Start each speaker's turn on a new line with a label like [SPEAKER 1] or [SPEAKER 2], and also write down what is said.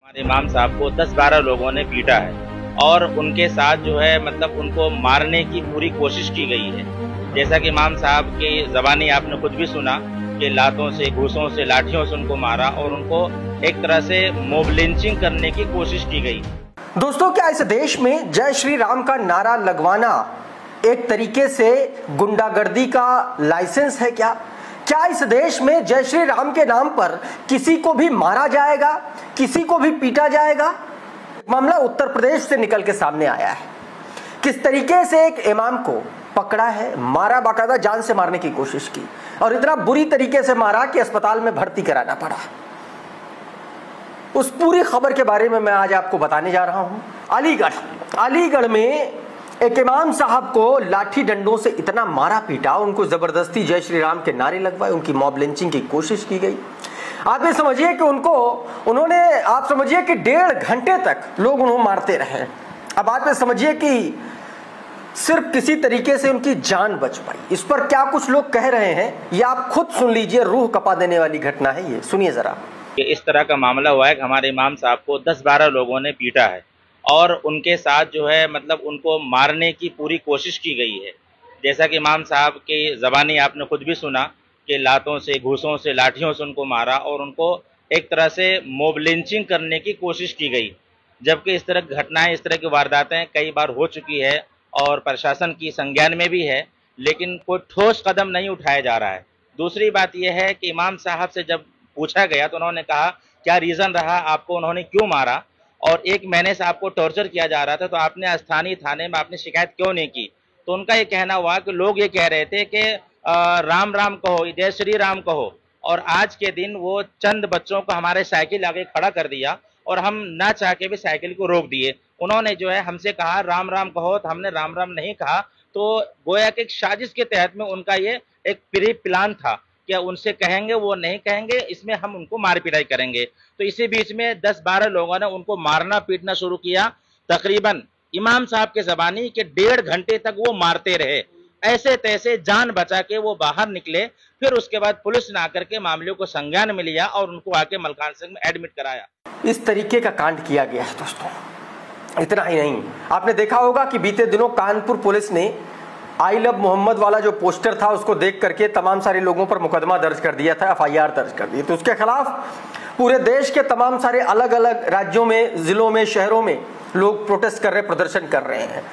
[SPEAKER 1] हमारे इमाम साहब को 10-12 लोगों ने पीटा है और उनके साथ जो है मतलब उनको मारने की पूरी कोशिश की गई है। जैसा कि इमाम साहब की ज़बानी आपने खुद भी सुना कि लातों से, घूंसों से, लाठियों से उनको मारा और उनको एक तरह से मोब लिंचिंग करने की कोशिश की गई।
[SPEAKER 2] दोस्तों, क्या इस देश में जय श्री राम का नारा लगवाना एक तरीके से गुंडागर्दी का लाइसेंस है? क्या इस देश में जय श्री राम के नाम पर किसी को भी मारा जाएगा, किसी को भी पीटा जाएगा? मामला उत्तर प्रदेश से निकल के सामने आया है। किस तरीके से एक इमाम को पकड़ा है, मारा, बाकायदा जान से मारने की कोशिश की और इतना बुरी तरीके से मारा कि अस्पताल में भर्ती कराना पड़ा। उस पूरी खबर के बारे में मैं आज आपको बताने जा रहा हूं। अलीगढ़ में एक इमाम साहब को लाठी डंडों से इतना मारा पीटा, उनको जबरदस्ती जय श्री राम के नारे लगवाए, उनकी मॉब लिंचिंग की कोशिश की गई। आप ये समझिए कि आप समझिए कि 1.5 घंटे तक लोग उन्हें मारते रहे। अब आप ये समझिए कि सिर्फ किसी तरीके से उनकी जान बच पाई। इस पर क्या कुछ लोग कह रहे हैं, ये आप खुद सुन लीजिए। रूह कपा देने वाली घटना है ये, सुनिए जरा।
[SPEAKER 1] इस तरह का मामला हुआ है कि हमारे इमाम साहब को 10-12 लोगों ने पीटा है और उनके साथ जो है मतलब उनको मारने की पूरी कोशिश की गई है। जैसा कि इमाम साहब की ज़बानी आपने खुद भी सुना कि लातों से, घूंसों से, लाठियों से उनको मारा और उनको एक तरह से मोब लिंचिंग करने की कोशिश की गई। जबकि इस तरह की घटनाएं, इस तरह की वारदातें कई बार हो चुकी है और प्रशासन की संज्ञान में भी है, लेकिन कोई ठोस कदम नहीं उठाया जा रहा है। दूसरी बात यह है कि इमाम साहब से जब पूछा गया तो उन्होंने कहा क्या रीज़न रहा आपको, उन्होंने क्यों मारा, और 1 महीने से आपको टॉर्चर किया जा रहा था तो आपने स्थानीय थाने में आपने शिकायत क्यों नहीं की? तो उनका ये कहना हुआ कि लोग ये कह रहे थे कि राम राम कहो, जय श्री राम कहो, और आज के दिन वो चंद बच्चों को हमारे साइकिल आगे खड़ा कर दिया और हम ना चाह के भी साइकिल को रोक दिए। उन्होंने जो है हमसे कहा राम राम कहो, तो हमने राम राम नहीं कहा। तो गोया कि एक साजिश के तहत में उनका ये एक प्री प्लान था कि उनसे कहेंगे वो नहीं कहेंगे, इसमें हम उनको मार पिटाई करेंगे। तो इसी बीच में 10-12 लोगों ने उनको मारना पीटना शुरू किया। तकरीबन इमाम साहब के ज़बानी के 1.5 घंटे तक वो मारते रहे, ऐसे तैसे जान बचा के वो बाहर निकले। फिर उसके बाद पुलिस ने आकर के मामले को संज्ञान में लिया और उनको आके मलकान सिंह में एडमिट कराया।
[SPEAKER 2] इस तरीके का कांड किया गया है दोस्तों। इतना ही नहीं, आपने देखा होगा कि बीते दिनों कानपुर पुलिस ने आई लव मोहम्मद वाला जो पोस्टर था उसको देख करके तमाम सारे लोगों पर मुकदमा दर्ज कर दिया था, FIR दर्ज कर दी। तो उसके खिलाफ पूरे देश के तमाम सारे अलग अलग राज्यों में, जिलों में, शहरों में लोग प्रोटेस्ट कर रहे, प्रदर्शन कर रहे हैं।